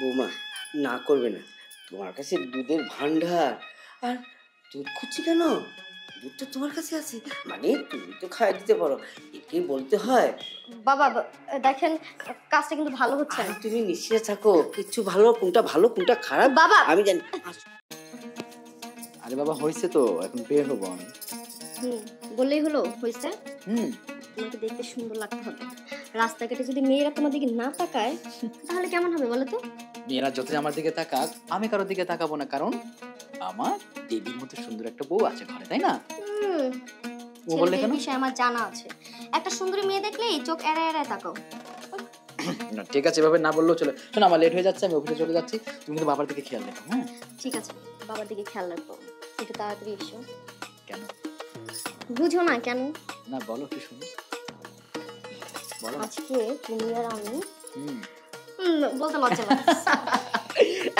বৌমা না করবে না, তোমার কাছে দুধের ভান্ডার, আর দুধ খুঁজছি কেন? দুধ তো তোমার কাছে আছে, মানে তুমি তো খাই দিতে পারো, একে বলতে হয়। বাবা দেখেন কাজটা কিন্তু ভালো হচ্ছে না। তুমি নিশ্চিত থাকো, কিছু ভালো কোনটা ভালো কোনটা খারাপ বাবা আমি জানি। আরে বাবা হয়েছে তো, এখন বের হবো আমি। বললেই হলো হয়েছে। তোমাকে দেখতে সুন্দর লাগতে হবে। রাস্তাঘাটে যদি মেয়েরা তোমার দিকে না তাকায় তাহলে কেমন হবে বলো তো? মেয়েরা যতই আমার দিকে তাকাক, আমি কারোর দিকে তাকাবো না, কারণ আমার দেবীর মতো সুন্দর একটা বউ আছে ঘরে, তাই না? ও বললে কেন? বিষয় আমার জানা আছে, একটা সুন্দরী মেয়ে দেখলেই চোখ এড়ায় এড়ায় তাকাও। না ঠিক আছে, এভাবে না বললেও চলে। শোনো আমার লেট হয়ে যাচ্ছে, আমি অফিসে চলে যাচ্ছি, তুমি কিন্তু বাবার দিকে খেয়াল রেখো। হ্যাঁ ঠিক আছে, বাবার দিকে খেয়াল রাখবো। একটু তাড়াতাড়ি এসো। কেন বুঝো না কেন? না বলো, একটু শুনি বলো। আজকে তুমি আর আমি বলতে লজ্জা লাগছে।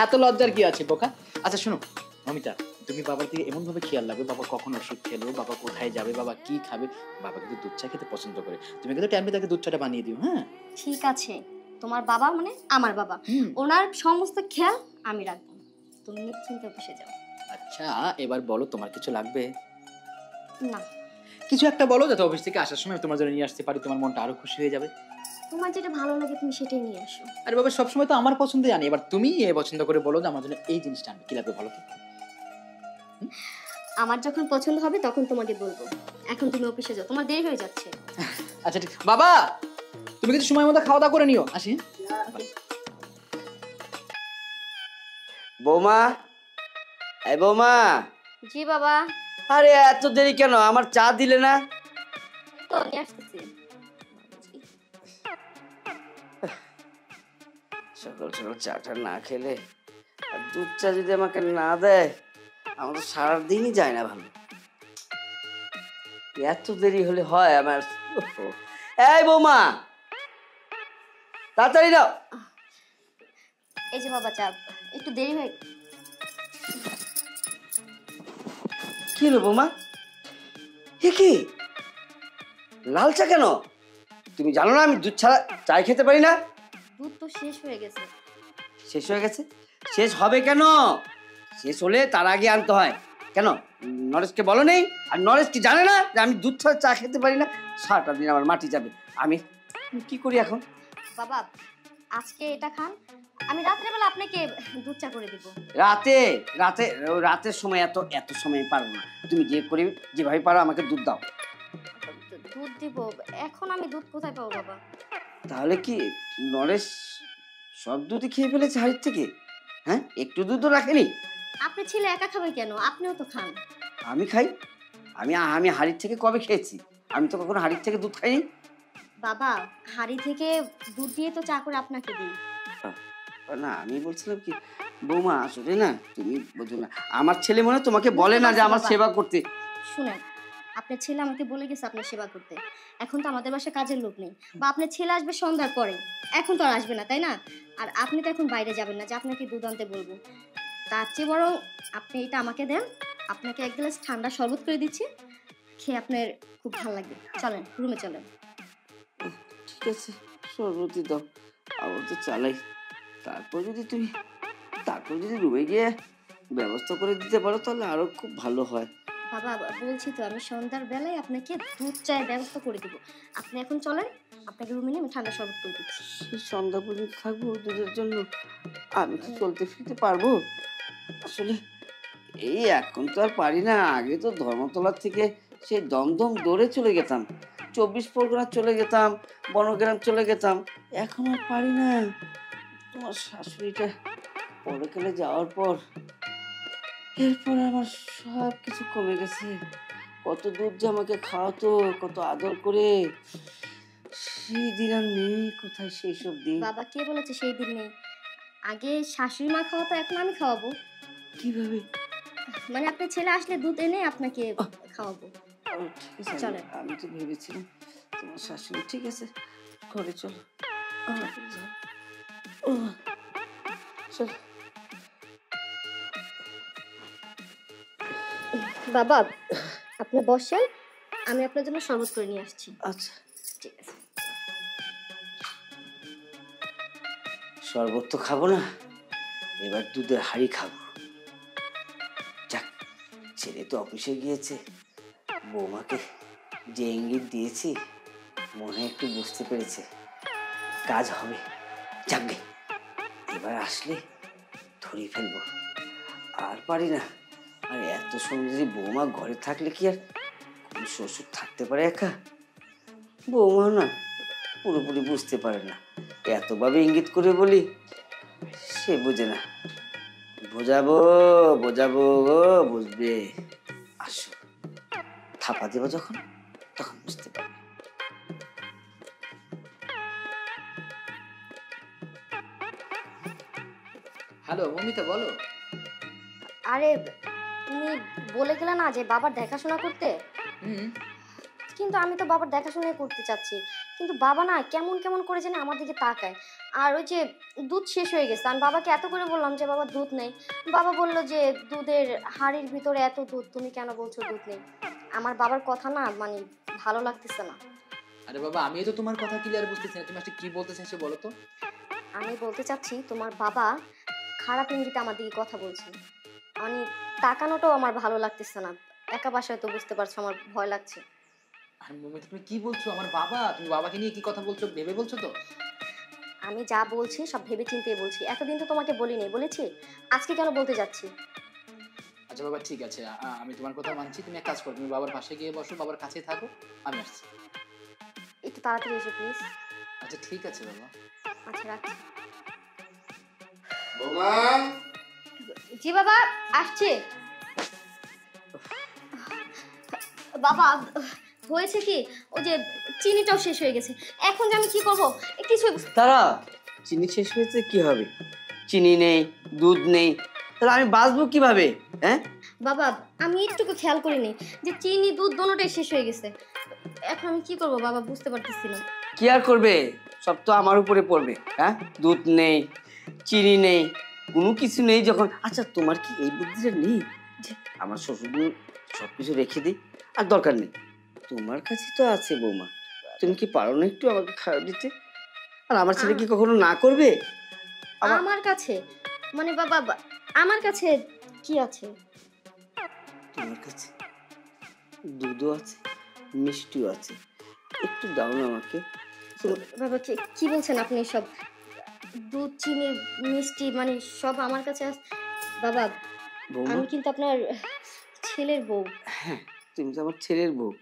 এত লজ্জার কি আছে বোকা? আচ্ছা শোনো মমিতা, তুমি বাবার দিকে এমন ভাবে খেয়াল রাখবে, বাবা কখন ওষুধ খেলো, বাবা কোথায় যাবে, বাবা কি খাবে। বাবা কিন্তু দুধ চা খেতে পছন্দ করে, তুমি কিন্তু টাইমে তাকে দুধ চাটা বানিয়ে দিও। হ্যাঁ ঠিক আছে, তোমার বাবা মানে আমার বাবা, ওনার সমস্ত খেয়াল আমি রাখবো, তুমি নিশ্চিন্তে বসে যাও। আচ্ছা এবার বলো, তোমার কিছু লাগবে? না কিছু একটা বলো, যাতে অফিস থেকে আসার সময় তোমার জন্য নিয়ে আসতে পারি, তোমার মনটা আরো খুশি হয়ে যাবে। তোমার যেটা ভালো লাগে তুমি সেটাই নিয়ে আসো। আরে বাবা সবসময় তো আমার পছন্দই আনি, এবার তুমি পছন্দ করে বলো যে আমার জন্য এই জিনিসটা আনবে, কি লাগবে বলো তো? আমার যখন পছন্দ হবে তখন তোমাকে বলবো, এখন তুমি অফিসে যাও, তোমার দেরি হয়ে যাচ্ছে। আচ্ছা ঠিক, বাবা তুমি কিছু সময় মতো খাওয়া দাওয়া করে নিও, আসি। বৌমা, এই বৌমা। জি বাবা। আরে এত দেরি কেন, আমার চা দিলে না? তো নিয়ে আসতেছি। সকাল সকাল চাটা না খেলে আর দুধ চা যদি আমাকে না দেয়, আমার তো সারাদিনই যায় না ভালো। এত দেরি হলে হয় আমার? এই বৌমা তাড়াতাড়ি দাও। এই যে বাবা চা, একটু দেরি হয়ে। কি হলো বৌমা, এ কি লাল চা কেন? তুমি জানো না আমি দুধ ছাড়া চাই খেতে পারি না? দুধ তো শেষ হয়ে গেছে। শেষ হয়ে গেছে? শেষ হবে কেন? শেষ হলে তার আগে আনতে হয়। কেন নরেশকে বলো নেই? আর নরেশ কি জানে না যে আমি দুধ ছাড়া চা খেতে পারি না? সারাটা দিন আমার মাটি যাবে। আমি কি করি এখন? বাবা আজকে এটা খান, আমি রাত্রেবেলা আপনাকে দুধ চা করে দিব। রাতে? রাতের সময় এত সময় পারবো না। তুমি যে করি যেভাবে পারো আমাকে দুধ দাও। দুধ দিব? এখন আমি দুধ কোথায় পাবো বাবা? তাহলে কি নরেশ সব দুধই খেয়ে ফেলেছে হাড়ির থেকে? হ্যাঁ, একটু দুধও রাখেনি? আপনি ছেলে একা খাবে কেন, আপনিও তো খান। আমি খাই? আমি হাড়ির থেকে কবে খেয়েছি? আমি তো কখনো হাড়ির থেকে দুধ খাইনি। বাবা হাড়ি থেকে দুধ দিয়ে তো চা করে আপনাকে দিই। না আমি বলছিলাম কি বৌমা, আসলে না তুমি বোঝো না, আমার ছেলে মনে তোমাকে বলে না যে আমার সেবা করতে। শুনেন, আপনার ছেলে আমাকে বলে গেছে আপনার সেবা করতে। এখন তো আমাদের বাসায় কাজের লোক নেই, বা আপনার ছেলে আসবে সন্ধ্যার পরে, এখন তো আর আসবে না তাই না? আর আপনি তো এখন বাইরে যাবেন না যে আপনাকে দুধ আনতে বলবো। তার চেয়ে বরং আপনি এটা আমাকে দেন, আপনাকে এক গ্লাস ঠান্ডা শরবত করে দিচ্ছি, খেয়ে আপনার খুব ভালো লাগবে। চলেন রুমে চলেন। ঠিক আছে শরবতই দাও, আবার তো চালাই। তারপর যদি রুমে গিয়ে ব্যবস্থা করে দিতে পারো তাহলে আরো খুব ভালো হয়। বাবা বলছি তো আমি সন্ধ্যার বেলায় আপনাকে দুধ চায়ের ব্যবস্থা করে দিব। আপনি এখন চলেন, আপনাকে রুমে নিয়ে আমি ঠান্ডা শরবত করে দিচ্ছি। সন্ধ্যা পর্যন্ত থাকবো দুধের জন্য? আমি কি চলতে ফিরতে পারবো? আসলে এই এখন তো আর পারি না। আগে তো ধর্মতলার থেকে সেই দমদম দৌড়ে চলে যেতাম, 24 পরগনা চলে যেতাম, বনগ্রাম চলে যেতাম। এখন আর পারি না। তোমার শাশুড়িটা পরকালে যাওয়ার পর এরপর আমার সব কিছু কমে গেছে। কত দুধ যে আমাকে খাওয়াতো, কত আদর করে, সেই দিন আর নেই কোথায় সেই সব দিন। বাবা কে বলেছে সেই দিন নেই? আগে শাশুড়ি মা খাওয়াতো, এখন আমি খাওয়াবো। কিভাবে? মানে আপনার ছেলে আসলে দুধ এনে আপনাকে খাওয়াবো। ঠিক আছে, চলেন। আমি তো ভেবেছিলাম তোমার শাশুড়ি। ঠিক আছে ঘরে চলো। বাবা আপনি বসেন, আমি আপনার জন্য শরবত করে নিয়ে আসছি। আচ্ছা ঠিক আছে। শরবত তো খাবো না, এবার দুধের হাঁড়ি খাবো। যাক, ছেলে তো অফিসে গিয়েছে, বৌমাকে যে ইঙ্গিত দিয়েছি মনে হয় একটু বুঝতে পেরেছে, কাজ হবে। যাকগে, এবার আসলে ধরে ফেলবো। আর পারি না। আর এত সুন্দরী বৌমা ঘরে থাকলে কি আর কোনো শ্বশুর থাকতে পারে একা? বৌমা না পুরোপুরি বুঝতে পারে না, এতভাবে ইঙ্গিত করে বলি সে বোঝে না। বোঝাবো বোঝাবো গো, বুঝবে। আসো, থাপা দেবো যখন, তখন বুঝতে পারবে। হ্যালো মমিতা, বলো। আরে তুমি বলে গেলে না যে বাবার দেখাশোনা করতে, হুম। কিন্তু আমি তো বাবার দেখাশোনাই করতে চাচ্ছি, কিন্তু বাবা না কেমন কেমন করে যেন আমার দিকে তাকায়। আর ওই যে দুধ শেষ হয়ে গেছে, আমি বাবাকে এত করে বললাম যে বাবা দুধ নেই, বাবা বলল যে দুধের হাঁড়ির ভিতরে এত দুধ, তুমি কেন বলছো দুধ নেই? আমার বাবার কথা না মানে ভালো লাগতেছে না। আরে বাবা, আমিও তো তোমার কথা ক্লিয়ার বুঝতেছি না, তুমি আসলে কি বলতে চাইছো বলো তো। আমি বলতে চাচ্ছি তোমার বাবা খারাপ ইঙ্গিতে আমার দিকে কথা বলছে, মানে তাকানোটাও আমার ভালো লাগতেছে না। একা বাসায় তো বুঝতে পারছো আমার ভয় লাগছে। আর মমিতা তুমি কি বলছো? আমার বাবা, তুমি বাবাকে নিয়ে কি কথা বলছো ভেবে বলছো তো? আমি যা বলছি সব ভেবে চিন্তে বলছি, এতদিন তো তোমাকে বলিনি, বলেছি আজকে কেন বলতে যাচ্ছি? আচ্ছা বাবা ঠিক আছে, আমি তোমার কথা মানছি। তুমি এক কাজ করো, তুমি বাবার পাশে গিয়ে বসো, বাবার কাছে থাকো, আমি আসছি। একটু তাড়াতাড়ি এসো প্লিজ। আচ্ছা ঠিক আছে বাবা। আচ্ছা রাখছি। বৌমা, জি বাবা, আসছে। বাবা হয়েছে কি, ওই যে চিনিটাও শেষ হয়ে গেছে, এখন যে আমি কি করবো কিছু। তারা চিনি শেষ হয়েছে, কি হবে? চিনি নেই, দুধ নেই, তাহলে আমি বাঁচবো কিভাবে? হ্যাঁ বাবা আমি একটুকু খেয়াল করিনি যে চিনি দুধ দোনোটাই শেষ হয়ে গেছে, এখন আমি কি করবো বাবা বুঝতে পারতেছি না। কি আর করবে, সব তো আমার উপরে পড়বে। হ্যাঁ, দুধ নেই, চিনি নেই, কোনো কিছু নেই যখন। আচ্ছা, তোমার কি এই বুদ্ধিটা নেই যে আমার শ্বশুর সবকিছু রেখে দিই? আর দরকার নেই, তোমার কাছে তো আছে বৌমা, তুমি কি পারো না একটু আমাকে খাওয়া দিতে? আর আমার ছেলে কি কখনো না করবে? আমার কাছে মানে বাবা আমার কাছে কি আছে? তোমার কাছে দুধও আছে, মিষ্টিও আছে, একটু দাও না আমাকে। বাবা কি বলছেন আপনি সব? দুধ চিনি মিষ্টি মানে সব আমার কাছে বাবা বৌমা, আমি কিন্তু আপনার ছেলের বউ। হ্যাঁ, তুমি তো আমার ছেলের বউ।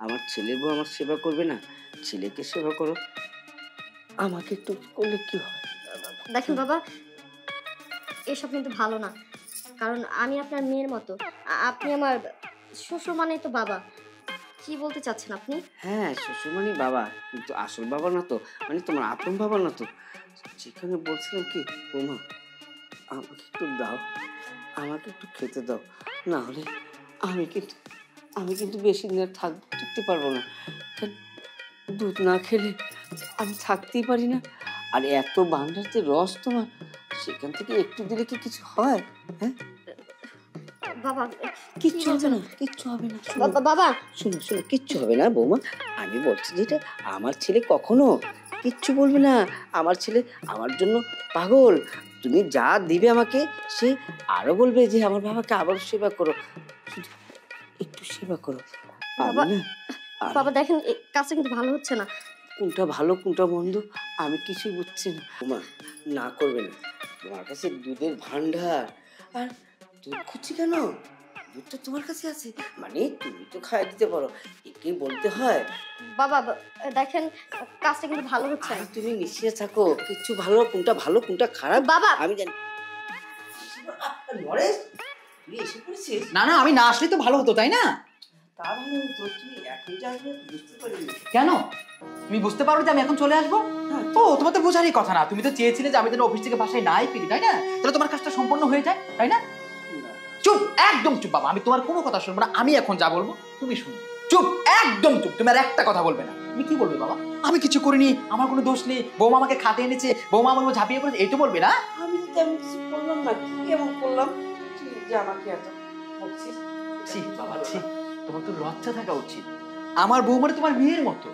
আমার ছেলের বউ আমার সেবা করবে না? ছেলেকে সেবা করো, আমাকে একটু করলে কি হয়? দেখেন বাবা, এসব কিন্তু ভালো না, কারণ আমি আপনার মেয়ের মতো, আপনি আমার শ্বশুর মানেই তো বাবা। কি বলতে চাচ্ছেন আপনি? হ্যাঁ, শ্বশুর মানে বাবা, কিন্তু আসল বাবা না তো, মানে তোমার আপন বাবা না তো। যেখানে বলছিলাম কি বৌমা, আমাকে একটু দাও, আমাকে একটু খেতে দাও, না হলে আমি কিন্তু বেশি দিন আর থাকতে পারবো না। কারণ দুধ না খেলে আমি থাকতেই পারি না। আর এত ভান্ডার যে রস তোমার, সেখান থেকে একটু দিলে কি কিছু হয়? হ্যাঁ, বাবা কিচ্ছু হবে না, কিচ্ছু হবে না। বাবা শোনো শোনো, কিচ্ছু হবে না বৌমা, আমি বলছি যেটা, আমার ছেলে কখনো কিচ্ছু বলবে না। আমার ছেলে আমার জন্য পাগল। তুমি যা দিবে আমাকে, সে আরো বলবে যে আমার বাবাকে আবার সেবা করো, শুধু একটু সেবা করো। বাবা আমি না, বাবা দেখেন এই কাজটা কিন্তু ভালো হচ্ছে না। কোনটা ভালো কোনটা মন্দ আমি কিছুই বুঝছি না। বৌমা, না করবে না, তোমার কাছে দুধের ভান্ডার, আর দুধ খুঁজছি কেন? দুধ তো তোমার কাছে আছে, মানে তুমি তো খাইয়ে দিতে পারো, একে বলতে হয়? বাবা দেখেন কাজটা কিন্তু ভালো হচ্ছে আর না। তুমি নিশ্চিত থাকো, কিচ্ছু ভালো কোনটা খারাপ বাবা আমি জানি। নরেশ, তুই এসে পড়েছিস? না না, আমি না আসলে তো ভালো হতো তাই না? তা ভালো হতো, তুই এখন যে আসবে বুঝতে পারিনি। কেন তুমি বুঝতে পারো যে আমি এখন চলে আসবো? ও তোমার তো বোঝারই কথা না, তুমি তো চেয়েছিলে যে আমি যেন অফিস থেকে বাসায় নাই ফিরি, তাই না? তাহলে তোমার কাজটা সম্পূর্ণ হয়ে যায়, তাই না? চুপ, একদম চুপ বাবা, আমি তোমার কোনো কথা শুনবো না। আমি এখন যা বলবো তুমি শুনো। চুপ, একদম চুপ, তুমি আর একটা কথা বলবে না। তুমি কি বলবে বাবা? আমি কিছু করিনি, আমার কোনো দোষ নেই, বৌমা আমাকে খাতে এনেছে, বৌমা আমার উপর ঝাঁপিয়ে পড়েছে, এই তো বলবে না? আমি তো তেমন কিছু করলাম না, কি এমন করলাম তুই যে আমাকে এত বলছিস? ছি বাবা ছি, তোমার তো লজ্জা থাকা উচিত। আমার বৌমার তোমার মেয়ের মতো।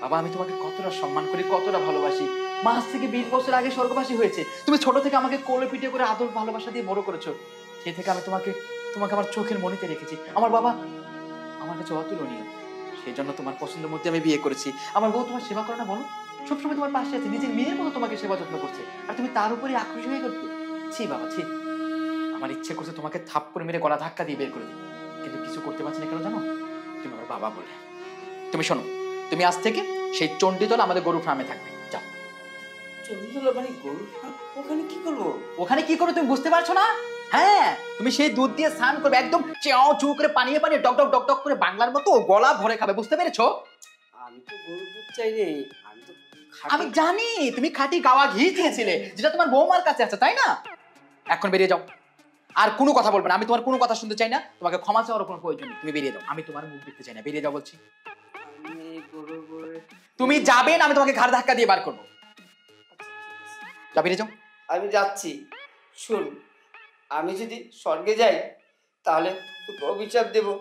বাবা আমি তোমাকে কতটা সম্মান করি, কতটা ভালোবাসি। মা আজ থেকে 20 বছর আগে স্বর্গবাসী হয়েছে। তুমি ছোট থেকে আমাকে কোলে পিঠে করে আদর ভালোবাসা দিয়ে বড় করেছো। সেই থেকে আমি তোমাকে তোমাকে আমার চোখের মনিতে রেখেছি। আমার বাবা আমার কাছে অতুলনীয়, সেই জন্য তোমার পছন্দের মধ্যে আমি বিয়ে করেছি। আমার বউ তোমার সেবা করে না বলো? সবসময় তোমার পাশে আছে, নিজের মেয়ের মতো তোমাকে সেবা যত্ন করছে, আর তুমি তার উপরে আক্রোশ হয়ে করতে। ছি বাবা ছি। আমার ইচ্ছে করছে তোমাকে থাপ্পড় মেরে গলা ধাক্কা দিয়ে বের করে দিই, কিন্তু কিছু করতে পারছি না। কেন জানো? তুমি আমার বাবা বলে। তুমি শোনো, তুমি আজ থেকে সেই চণ্ডীতলা আমাদের গরু ফার্মে থাকবে। যাও। চন্দ্রতলা মানে গরু ফার্ম? ওখানে কি করবো? ওখানে কি করো তুমি বুঝতে পারছো না? হ্যাঁ, তুমি সেই দুধ দিয়ে স্নান করবে, একদম চেও চু করে পানিয়ে পানিয়ে ডক ডক ডক ডক করে বাংলার মতো গলা ভরে খাবে। বুঝতে পেরেছো? আমি তো গরুর দুধ চাই রে, আমি তো আমি জানি তুমি খাঁটি গাওয়া ঘি চেয়েছিলে, যেটা তোমার বৌমার কাছে আছে, তাই না? এখন বেরিয়ে যাও, আর কোনো কথা বলবে না। আমি তোমার কোনো কথা শুনতে চাই না, তোমাকে ক্ষমা চাওয়ার কোনো প্রয়োজন নেই। তুমি বেরিয়ে যাও, আমি তোমার মুখ দেখতে চাই না। বেরিয়ে যাও বলছি। আমি এই গরু গরু তুমি যাবে না, আমি তোমাকে ঘাড় ধাক্কা দিয়ে বার করবো। যা, বেরিয়ে যাও। আমি যাচ্ছি। শোন, আমি যদি স্বর্গে যাই তাহলে তোকে অভিশাপ দেবো,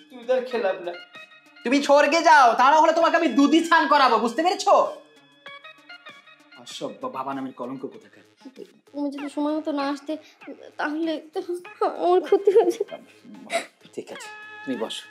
তুই তার খেলাম না। তুমি স্বর্গে যাও, তা না হলে তোমাকে আমি দুধই স্নান করাবো। বুঝতে পেরেছো? অসভ্য বাবা নামের কলঙ্ক কোথাকার। তুমি যদি সময় মতো না আসতে তাহলে তো আমার ক্ষতি হয়ে যেত। ঠিক আছে, তুমি বসো।